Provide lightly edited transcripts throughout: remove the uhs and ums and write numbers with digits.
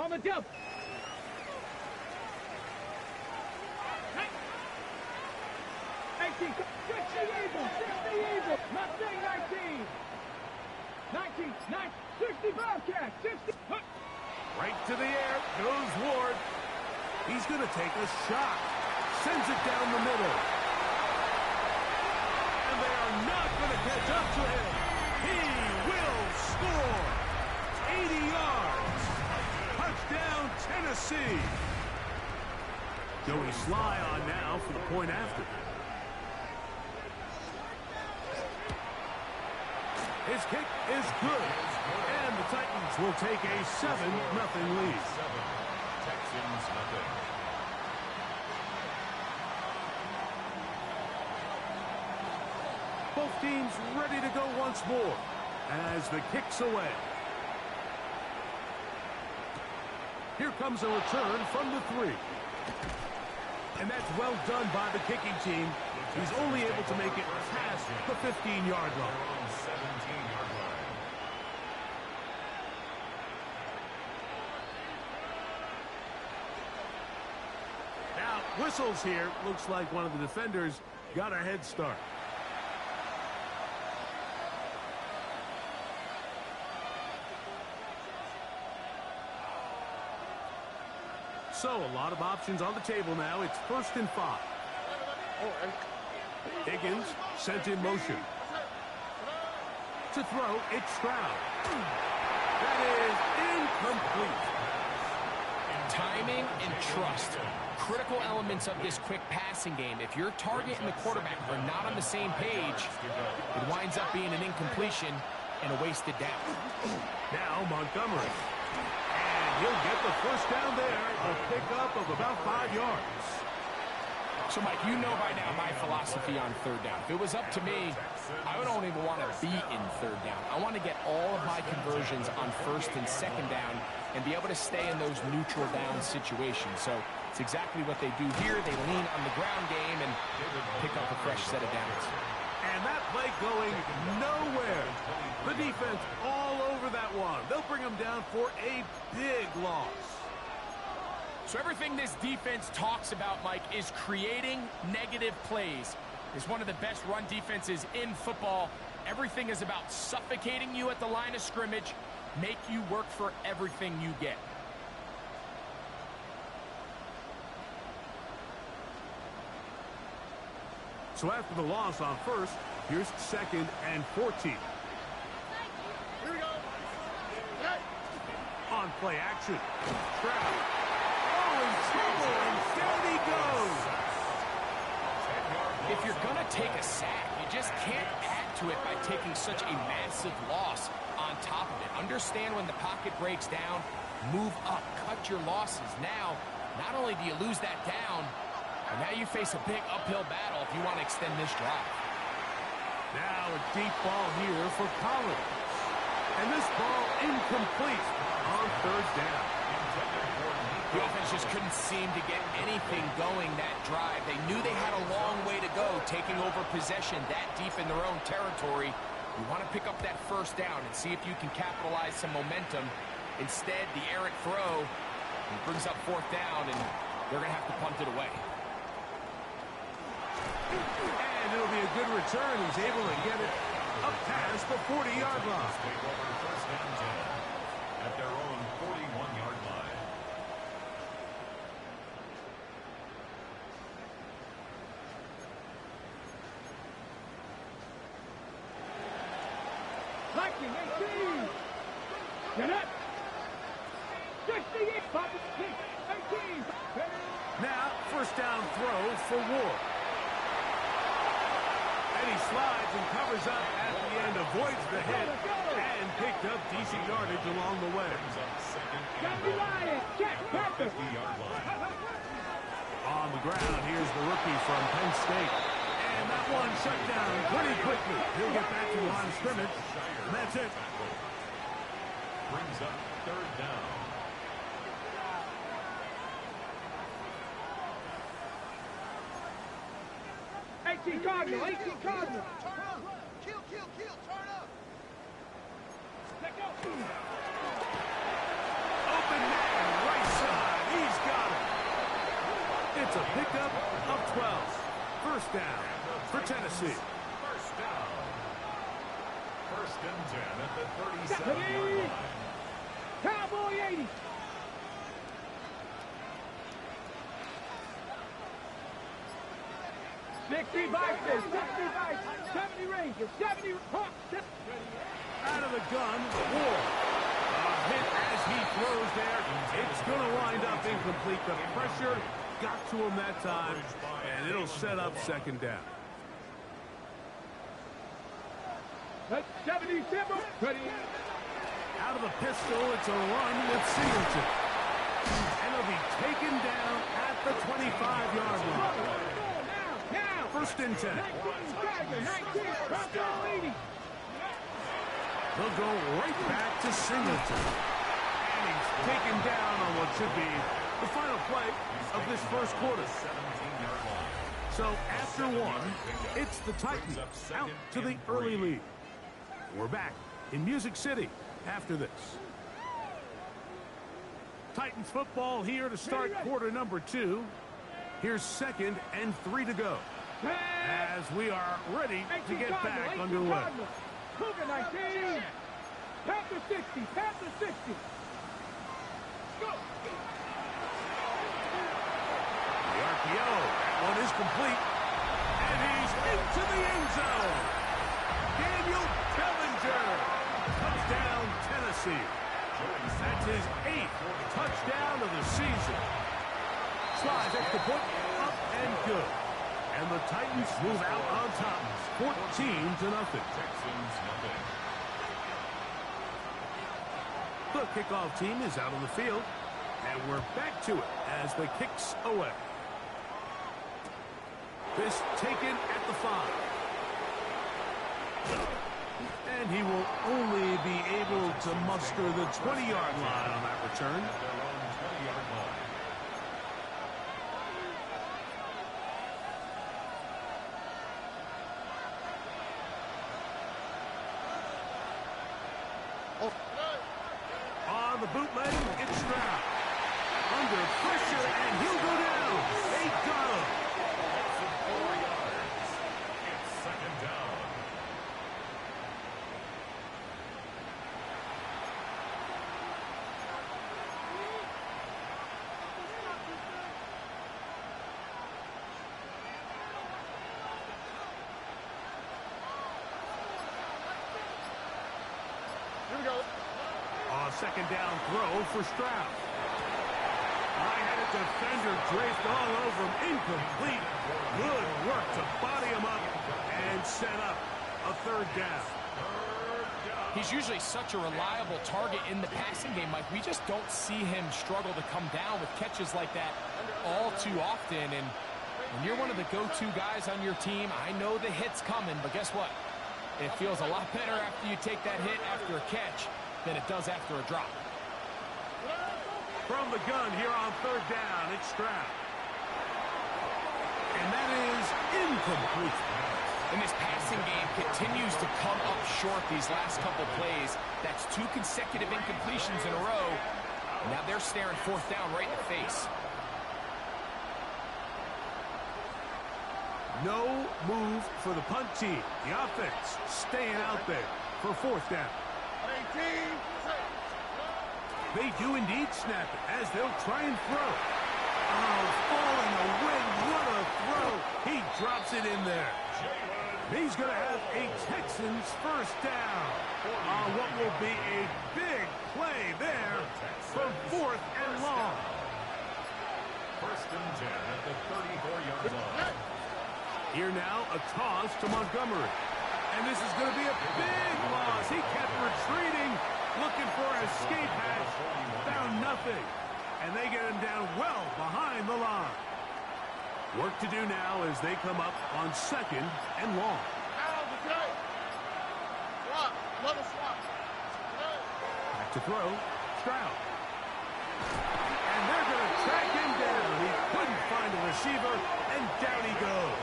On the jump. 18. 60 Eagle. 60 Eagle. Mustang 19. 19. 60 Bobcat. 60. Right to the air goes Ward. He's going to take a shot. Sends it down the middle. And they are not going to catch up to him. He will score. 80 yards. Touchdown, Tennessee. Joey Sly on now for the point after. His kick is good. And the Titans will take a 7-0 lead. Texans nothing. Both teams ready to go once more as the kick's away. Here comes a return from the 3. And that's well done by the kicking team. He's only able to make it past the 15-yard line. 17-yard line. Now, whistles here. Looks like one of the defenders got a head start. So, a lot of options on the table now. It's 1st and 5. Higgins sent in motion. To throw, it's Stroud. That is incomplete. Timing and trust. Critical elements of this quick passing game. If your target and the quarterback are not on the same page, it winds up being an incompletion and a wasted down. Now Montgomery. And he'll get the first down there. A pickup of about 5 yards. So, Mike, you know by now my philosophy on 3rd down. If it was up to me, I don't even want to be in 3rd down. I want to get all of my conversions on 1st and 2nd down and be able to stay in those neutral down situations. So it's exactly what they do here. They lean on the ground game and pick up a fresh set of downs. And that play going nowhere. The defense all over that one. They'll bring them down for a big loss. So everything this defense talks about, Mike, is creating negative plays. It's one of the best run defenses in football. Everything is about suffocating you at the line of scrimmage, make you work for everything you get. So after the loss on 1st, here's 2nd and 14. Here we go. On play action. Stroud. Oh, in trouble, and down he goes. If you're going to take a sack, you just can't add to it by taking such a massive loss on top of it. Understand when the pocket breaks down, move up, cut your losses. Now, not only do you lose that down, but now you face a big uphill battle if you want to extend this drive. Now a deep ball here for Collins. And this ball incomplete on 3rd down. The offense just couldn't seem to get anything going that drive. They knew they had a long way to go, taking over possession that deep in their own territory. You want to pick up that 1st down and see if you can capitalize some momentum. Instead, the errant throw brings up 4th down, and they're going to have to punt it away. And it'll be a good return. He's able to get it up past the 40-yard line. Take over 1st and 10 at their own 41-yard line. Lightning 18. Get up. 68. 18. Now, 1st down throw for Ward. And he slides and covers up at the end, avoids the hit, and picked up decent yardage along the way. On the ground, here's the rookie from Penn State. And that one shut down pretty quickly. He'll get back to the line of scrimmage. And that's it. Brings up 3rd down. Cardinal, 18 Cardinal. Turn up. Kill, turn up. Let go. Open man That's a pickup of 12. First down for Tennessee. First down. First and 10 at the 37-yard line. Cowboy 80. $65, 70 Rangers, 70 Hawks. Out of the gun, Ward. A hit as he throws there. It's going to wind up incomplete. The pressure got to him that time, and it'll set up second down. That's 77. Out of the pistol, it's a run with Singleton. And he'll be taken down at the 25-yard line. Now. First and 10. 19, Cowboy 80. He'll go right back to Singleton. And he's taken down on what should be the final play of this first quarter. So after one, it's the Titans out to the early lead. We're back in Music City after this. Titans football here to start quarter number 2. Here's 2nd and 3 to go as we are ready to get back underway. Cougar 19. Panther 60. Panther 60. Go. The RPO. That one is complete. And he's into the end zone. Daniel Bellinger. Touchdown, Tennessee. That's his 8th touchdown of the season. Slides extra point, up and good. And the Titans move out on top, 14-0. Texans nothing. The kickoff team is out on the field, and we're back to it as the kick's away. This taken at the 5. And he will only be able to muster the 20-yard line on that return. At their own 20-yard line. On the bootleg, it's Stroud. Under pressure, and he'll go down. They got him. That's it, 4 yards. It's second down. A second down throw for Stroud. High-headed defender draped all over him. Incomplete. Good work to body him up and set up a third down. He's usually such a reliable target in the passing game, Mike. We just don't see him struggle to come down with catches like that all too often. And when you're one of the go-to guys on your team, I know the hit's coming, but guess what? It feels a lot better after you take that hit after a catch than it does after a drop. From the gun here on third down, it's Stroud. And that is incomplete. And this passing game continues to come up short these last couple plays. That's 2 consecutive incompletions in a row. Now they're staring fourth down right in the face. No move for the punt team. The offense staying out there for fourth down. They do indeed snap it as they'll try and throw. Oh, falling away. What a throw. He drops it in there. He's going to have a Texans first down on what will be a big play there from fourth and long. First and 10 at the 34-yard line. Here now, a toss to Montgomery. And this is going to be a big loss. He kept retreating, looking for an escape hatch. Found nothing. And they get him down well behind the line. Work to do now as they come up on second and long. Back to throw. Stroud. And they're going to track him down. He couldn't find a receiver, and down he goes.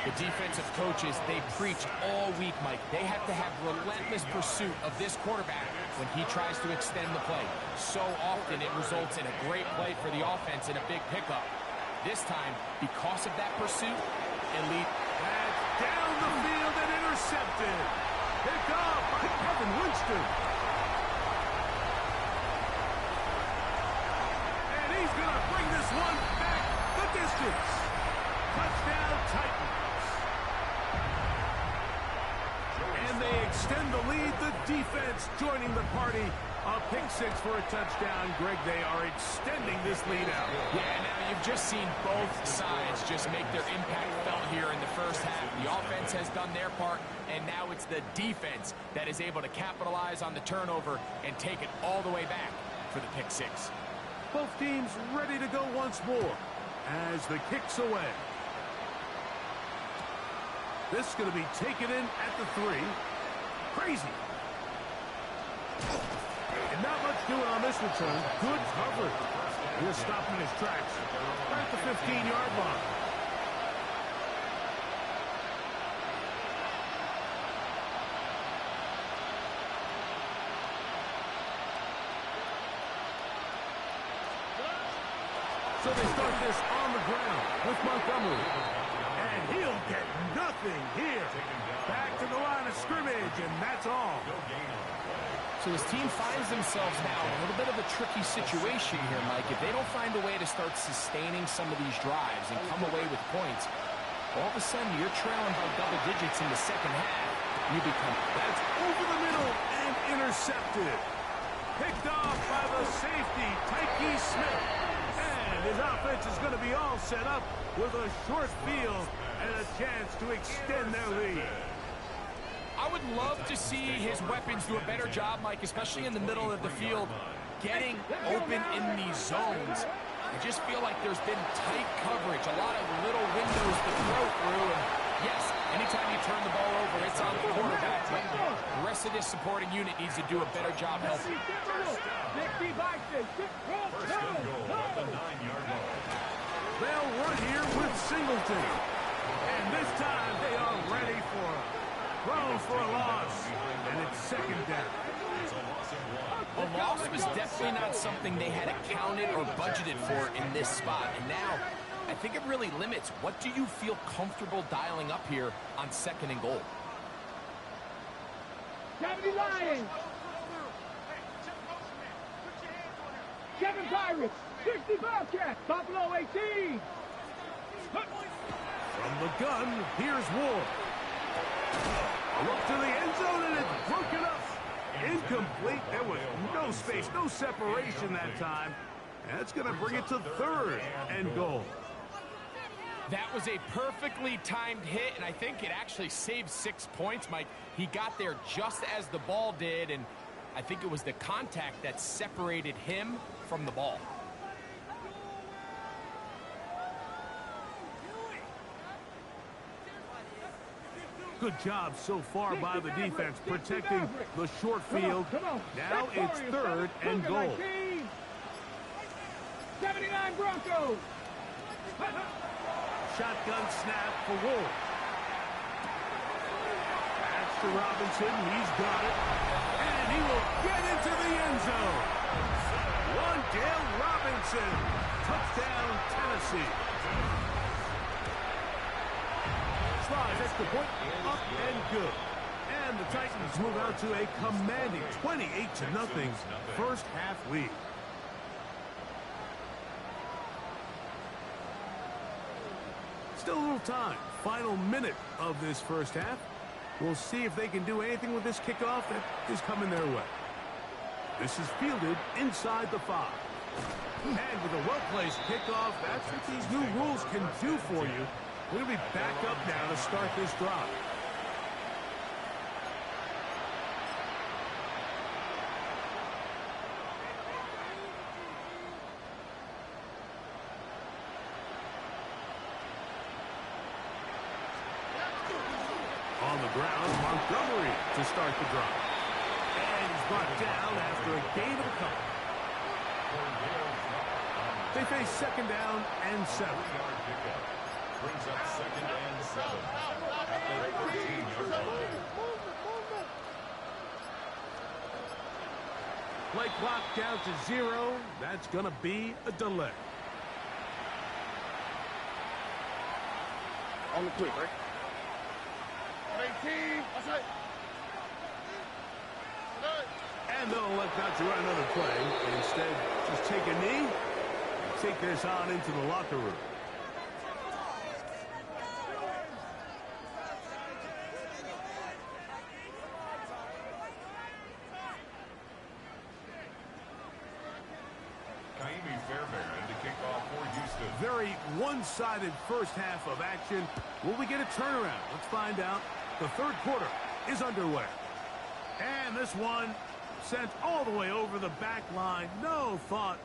The defensive coaches, they preach all week, Mike. They have to have relentless pursuit of this quarterback when he tries to extend the play. So often it results in a great play for the offense and a big pickup. This time, because of that pursuit, elite. That's down the field and intercepted. Picked off by Kevin Winston. And he's going to bring this one back the distance. Touchdown, Titans. And they extend the lead. The defense joining the party. A pick six for a touchdown. Greg, they are extending this lead out. Yeah, now you've just seen both sides just make their impact felt here in the first half. The offense has done their part, and now it's the defense that is able to capitalize on the turnover and take it all the way back for the pick six. Both teams ready to go once more as the kick's away. This is going to be taken in at the 3. Crazy. And not much doing on this return. Good coverage. He'll stop in his tracks right at the 15-yard line. So they start this on the ground with Montgomery. And he'll get nothing here. Back to the line of scrimmage, and that's all. So his team finds themselves now in a little bit of a tricky situation here, Mike. If they don't find a way to start sustaining some of these drives and come away with points, all of a sudden you're trailing by double digits in the second half. You become... That's over the middle and intercepted. Picked off by the safety, Tyke Smith. And his offense is going to be all set up with a short field and a chance to extend their lead. I would love to see his weapons do a better job, Mike, especially in the middle of the field, getting open in these zones. I just feel like there's been tight coverage, a lot of little windows to throw through. And yes, anytime you turn the ball over, it's on the quarterback. But the rest of this supporting unit needs to do a better job helping. First and goal at the 9-yard line. They'll run here with Singleton. And this time they are ready for him. Thrown for a loss, and it's second down. It's a loss of 1. A loss was definitely not something they had accounted or budgeted for in this spot. And now, I think it really limits. What do you feel comfortable dialing up here on second and goal? 70 Lions. 7 Pirates. 60 Bobcats. Buffalo 18. From the gun, here's Ward. Look to the end zone, and it's broken up. Incomplete. There was no space, no separation that time. That's going to bring it to third and goal. That was a perfectly timed hit, and I think it actually saved 6 points, Mike. He got there just as the ball did, and I think it was the contact that separated him from the ball. Good job so far by the defense protecting the short field. Now it's third and goal. 79 Broncos. Shotgun snap for Wolf. That's to Robinson. He's got it. And he will get into the end zone. Wan'Dale Robinson. Touchdown, Tennessee. Slides extra point, up and good. And the Titans move out to a commanding 28-0 first half lead. Still a little time. Final minute of this first half. We'll see if they can do anything with this kickoff that is coming their way. This is fielded inside the 5. And with a well-placed kickoff, that's what these new rules can do for you. We're going to be back up now to start this drive. On the ground, Montgomery to start the drive. And he's brought down after a gain of a couple. They face second down and 7. brings up 2nd and 7 at the 13-yard line. Play clock down to 0. That's going to be a delay. On the quick, right? 18. That's it. And they'll elect not to run another play. Instead, just take a knee and take this on into the locker room. Kaimi Fairbairn to kick off for Houston. Very one-sided first half of action. Will we get a turnaround? Let's find out. The third quarter is underway. And this one sent all the way over the back line. No thought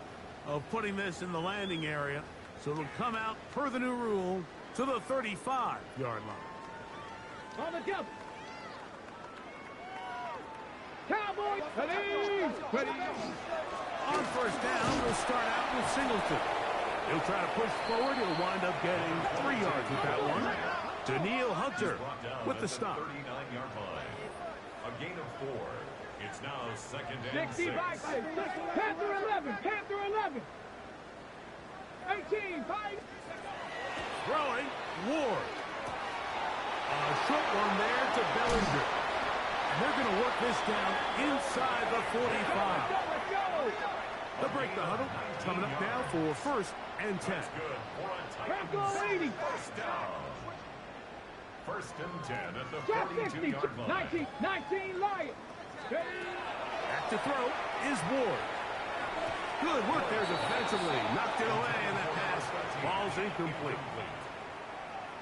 of putting this in the landing area. So it'll come out, per the new rule, to the 35-yard line. On the jump. Cowboys. Ready. On first down, we'll start out with Singleton. He'll try to push forward. He'll wind up getting 3 yards with that one. Daniil Hunter with the stop. 39-yard line. A gain of 4. It's now 2nd and 6. 65. Panther 11. Panther 11. 18. 5. Throwing, Ward. A short one there to Bellinger. And they're going to work this down inside the 45. Let's go. They'll break the huddle. Coming up now for 1st and 10. Good for a Bronco Titans 80. first down. 1st and 10 at the Drop 60. 42-yard line. 19 Lions. Back to throw is Ward. Good work there defensively. Knocked it away in that pass. Ball's incomplete.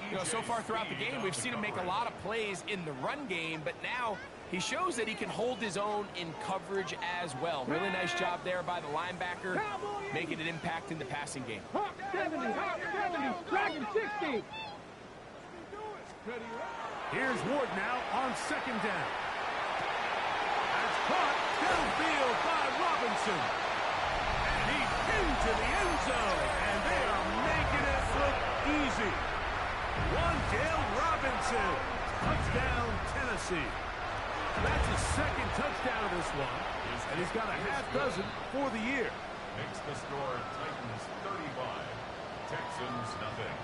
You know, so far throughout the game, we've seen him make a lot of plays in the run game, but now he shows that he can hold his own in coverage as well. Really nice job there by the linebacker, making an impact in the passing game. Hawk 70. Hawk 70. Dragon 60. Here's Ward now on 2nd down. That's caught downfield by Robinson. And he's into the end zone. And they are making it look easy. Wandale Robinson. Touchdown, Tennessee. That's his 2nd touchdown of this one. And he's got a half dozen for the year. Makes the score Titans 35. Texans nothing.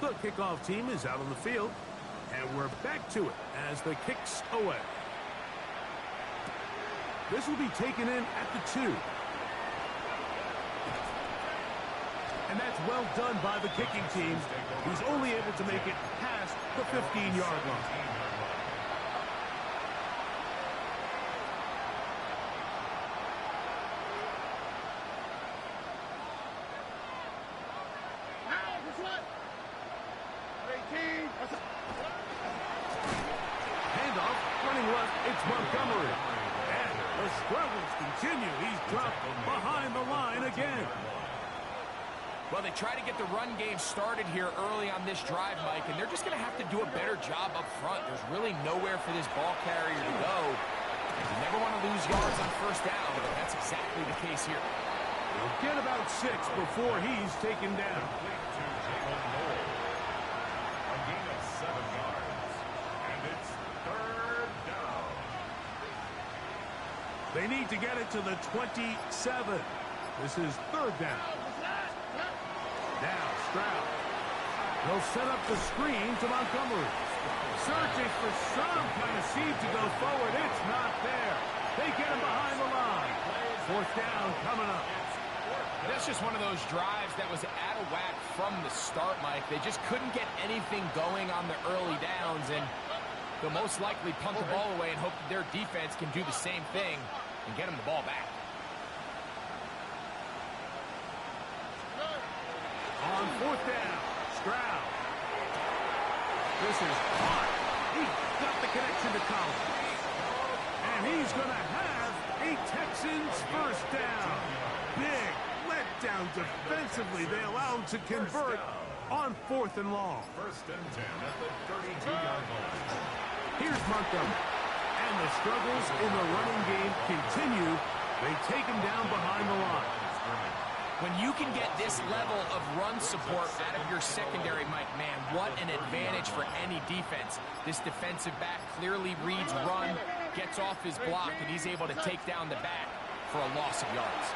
The kickoff team is out on the field, and we're back to it as the kick's away. This will be taken in at the 2. And that's well done by the kicking team. He's only able to make it past the 15-yard line. Handoff, running left, it's Montgomery. And the struggles continue. He's dropped behind the line again. Well, they try to get the run game started here early on this drive, Mike, and they're just going to have to do a better job up front. There's really nowhere for this ball carrier to go. You never want to lose yards on first down, but that's exactly the case here. He'll get about 6 before he's taken down. A gain of 7 yards. And it's 3rd down. They need to get it to the 27. This is 3rd down. Now Stroud. They'll set up the screen to Montgomery. Searching for some kind of seed to go forward. It's not there. They get him behind the line. 4th down coming up. That's just one of those drives that was out of whack from the start, Mike. They just couldn't get anything going on the early downs, and they'll most likely punt the ball away and hope that their defense can do the same thing and get them the ball back. On 4th down, Stroud. This is hot. He got the connection to Collins. And he's going to have a Texans first down. Big letdown defensively. They allowed to convert on 4th and long. 1st and 10 at the 32-yard line. Here's Montgomery. And the struggles in the running game continue. They take him down behind the line. When you can get this level of run support out of your secondary, Mike, man, what an advantage for any defense. This defensive back clearly reads run, gets off his block, and he's able to take down the back for a loss of yards.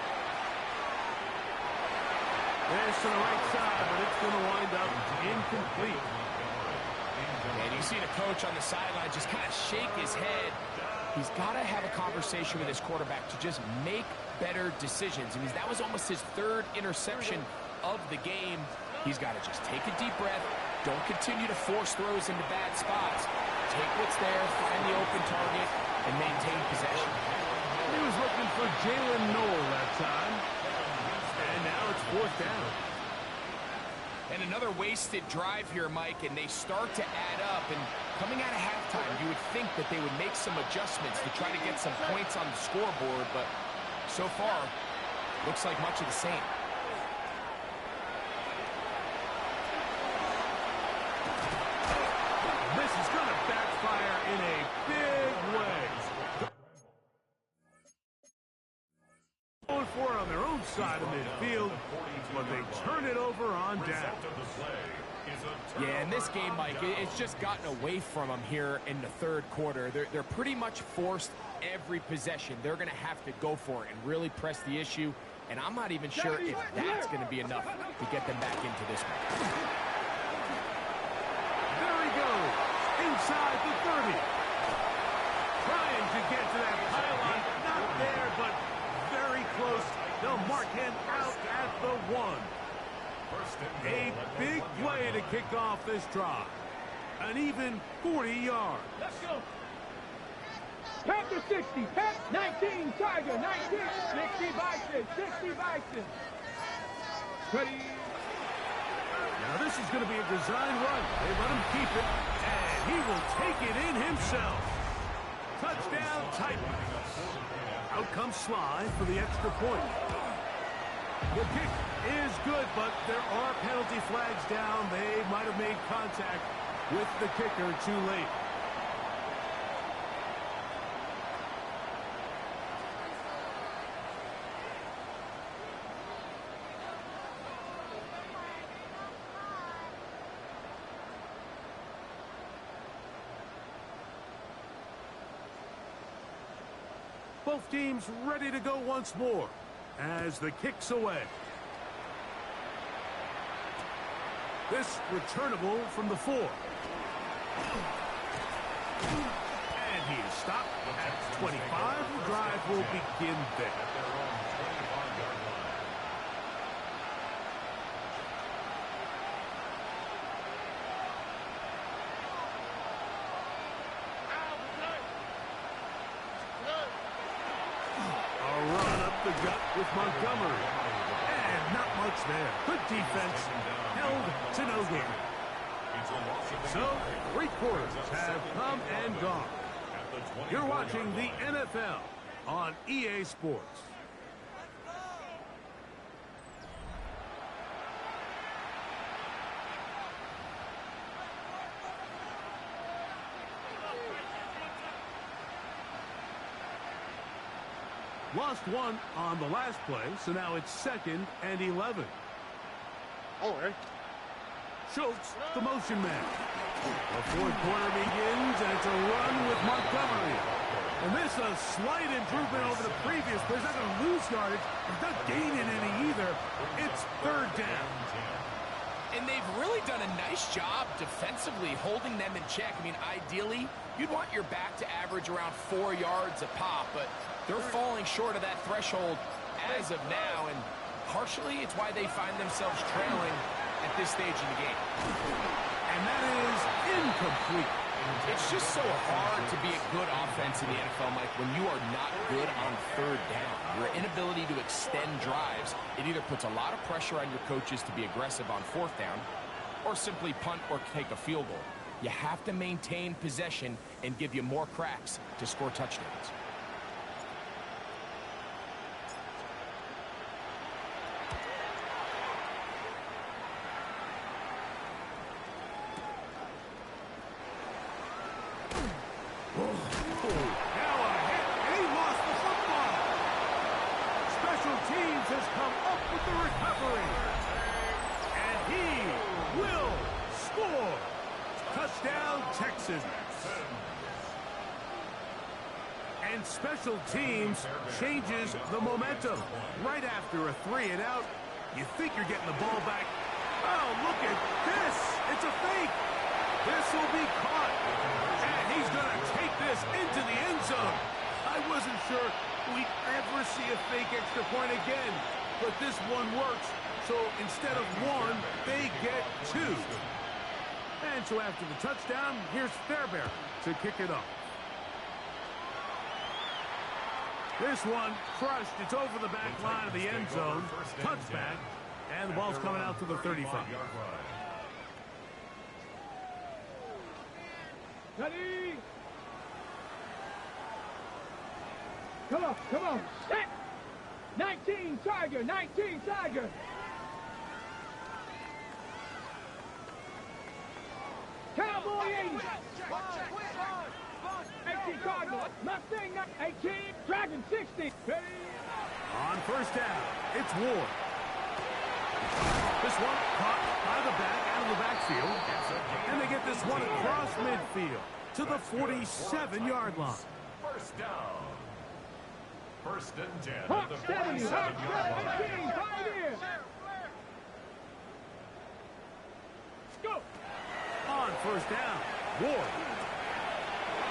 This to the right side, but it's going to wind up incomplete. And you see the coach on the sideline just kind of shake his head. He's got to have a conversation with his quarterback to just make better decisions. I mean, that was almost his third interception of the game. He's got to just take a deep breath. Don't continue to force throws into bad spots. Take what's there, find the open target, and maintain possession. He was looking for Jalen Noel that time. And now it's fourth down. And another wasted drive here, Mike, and they start to add up. And coming out of halftime, you would think that they would make some adjustments to try to get some points on the scoreboard, but so far, looks like much of the same. This is going to backfire in a big way. Going for it on their own side of midfield, but they turn it over on down. Yeah, in this game, Mike, it's just gotten away from them here in the third quarter. They're pretty much forced every possession. They're going to have to go for it and really press the issue, and I'm not even sure if that's going to be enough to get them back into this one. There he goes, inside the 30. Trying to get to that pylon, not there, but very close. They'll mark him out at the 1. A big play to kick off this drive. An even 40 yards. Let's go. Panther 60, Pat 19, Tiger 19, 60 Bison, 60 Bison. Ready. Now this is going to be a design run. They let him keep it, and he will take it in himself. Touchdown Titans. Out comes Sly for the extra point. The kick is good, but there are penalty flags down. They might have made contact with the kicker too late. Both teams ready to go once more as the kick's away. This returnable from the 4. And he is stopped at 25. The drive will begin there. The gut with Montgomery. And not much there. Good defense. Held to no gain. So, 3 quarters have come and gone. You're watching the NFL on EA Sports. Lost one on the last play, so now it's 2nd and 11. Schultz, the motion man. The fourth quarter begins, and it's a run with Montgomery. And this is a slight improvement over the previous play. He's not going to lose yardage. He's not gaining any either. It's 3rd down. And they've really done a nice job defensively holding them in check. I mean, ideally, you'd want your back to average around 4 yards a pop, but they're falling short of that threshold as of now, and partially it's why they find themselves trailing at this stage in the game. And that is incomplete. It's just so hard to be a good offense in the NFL, Mike, when you are not good on 3rd down. Your inability to extend drives, it either puts a lot of pressure on your coaches to be aggressive on 4th down or simply punt or take a field goal. You have to maintain possession and give you more cracks to score touchdowns. Now a hit, and he lost the football. Special teams has come up with the recovery. And he will score. Touchdown, Texans. And special teams changes the momentum. Right after a 3 and out, you think you're getting the ball back. Oh, look at this. It's a fake. This will be caught. And he's going to take this into the end zone. I wasn't sure we'd ever see a fake extra point again. But this one works. So instead of 1, they get 2. And so after the touchdown, here's Fairbairn to kick it off. This one crushed. It's over the back line of the end zone. Touchback. And the ball's coming out to the 35. Ready? Come on, come on. Set. 19 Tiger, 19 Tiger. Cowboy 80. 18 Cardinal. Mustang 18. Dragon 60. Ready? On first down, it's Ward. This one caught by the back out of the backfield. And they get this one across midfield to the 47-yard line. First down. First and 10 Hawk at the 70. 47-yard Hawk line. 17. Pioneer. Go. On first down, Ward.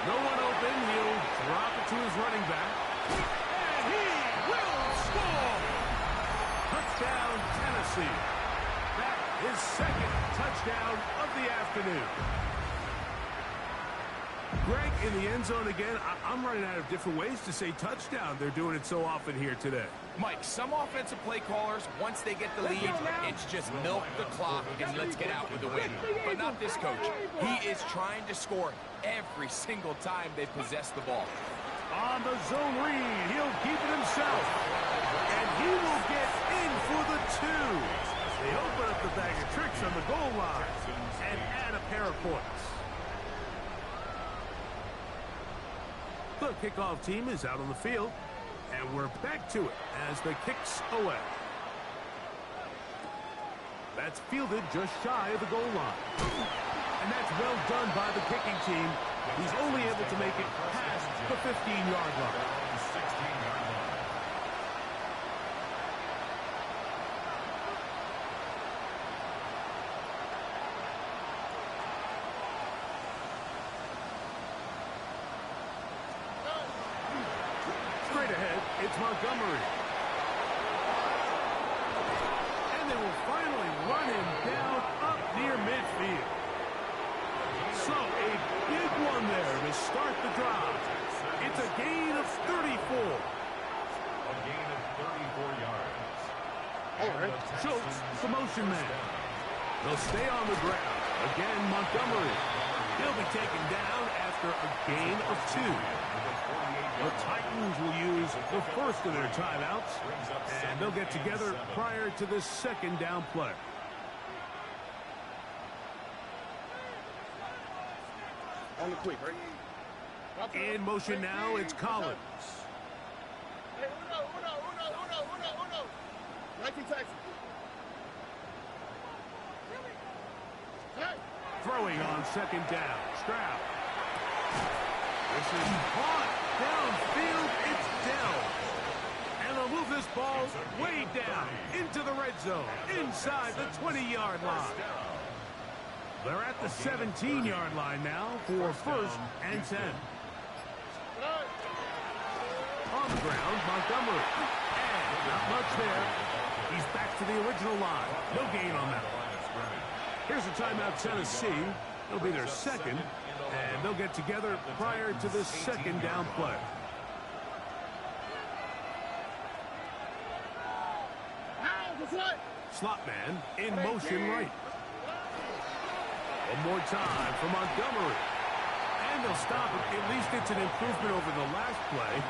No one open. He'll drop it to his running back. And he will score! Touchdown, Tennessee. That is second touchdown of the afternoon. Greg in the end zone again. I'm running out of different ways to say touchdown. They're doing it so often here today. Mike, some offensive play callers, once they get the lead, it's just milk the clock and let's get out with the win. But not this coach. He is trying to score every single time they possess the ball. On the zone read, he'll keep it himself. And he will get in for the 2. They open up the bag of tricks on the goal line and add a pair of points. The kickoff team is out on the field, and we're back to it as the kick's away. That's fielded just shy of the goal line. And that's well done by the kicking team. He's only able to make it past the 15-yard line. 16-yard line. Straight ahead, it's Montgomery. And they will finally run him down up near midfield. So a big one there to start the drive. It's a gain of 34. A gain of 34 yards. All right. Schultz, the motion man. They'll stay on the ground. Again, Montgomery. He'll be taken down after a gain of 2. The Titans will use the first of their timeouts, and they'll get together prior to this second down play. On the quick, right? In motion now, it's Collins. Hey, uno. 19 Texas. Hey. Throwing on second down. Stroud. This is caught. Downfield, it's Dell. And they'll move this ball way down into the red zone, inside the 20-yard line. They're at the 17-yard line now for first and 10. On the ground, Montgomery. And not much there. He's back to the original line. No gain on that one. Here's a timeout, Tennessee. It'll be their second, and they'll get together prior to this second down play. Slot man in motion right. One more time for Montgomery. And they'll stop it. At least it's an improvement over the last play.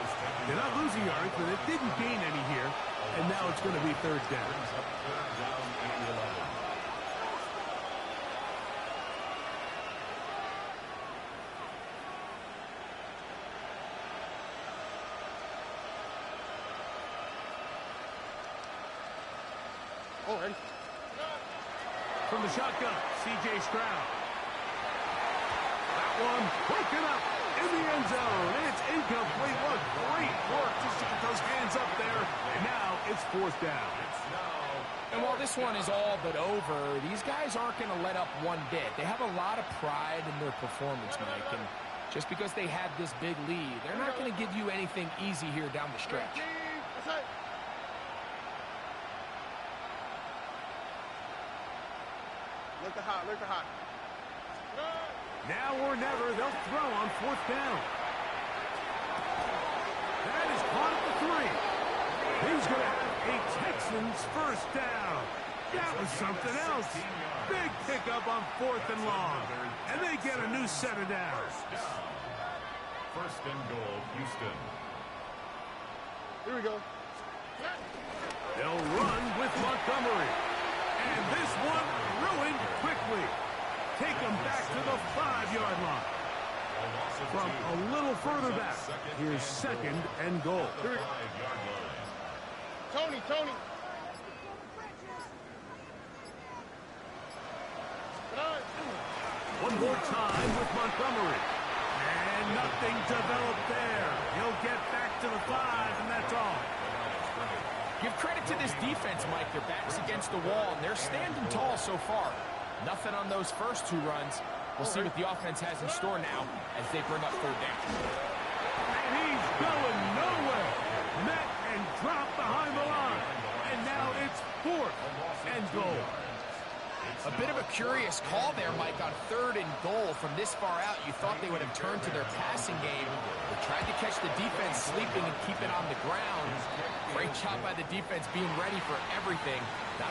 They're not losing yards, but it didn't gain any here. And now it's going to be third down. Oh, ready? From the shotgun, C.J. Stroud. That one broken up in the end zone. It's incomplete. What great work just to get those hands up there. And now it's fourth down. And while this one is all but over, these guys aren't going to let up one bit. They have a lot of pride in their performance, Mike. And just because they have this big lead, they're not going to give you anything easy here down the stretch. That's it. Look the hot, look the hot. Now or never, they'll throw on fourth down. That is caught at the 3. He's going to have a Texans first down. That was something else. Big pickup on 4th and long. And they get a new set of downs. First and goal, Houston. Here we go. They'll run with Montgomery. And this one ruined quickly. Take them back to the 5-yard line. From a little further back, here's second and goal. Tony, Tony. One more time with Montgomery. And nothing developed there. He'll get back to the 5, and that's all. Give credit to this defense, Mike. Their back's against the wall, and they're standing tall so far. Nothing on those first 2 runs. We'll see what the offense has in store now as they bring up 3rd down. And he's going nowhere. Met and dropped behind the line. And now it's 4th and goal. A bit of a curious call there, Mike, on 3rd and goal. From this far out, you thought they would have turned to their passing game. They tried to catch the defense sleeping and keep it on the ground. Great job by the defense being ready for everything. Not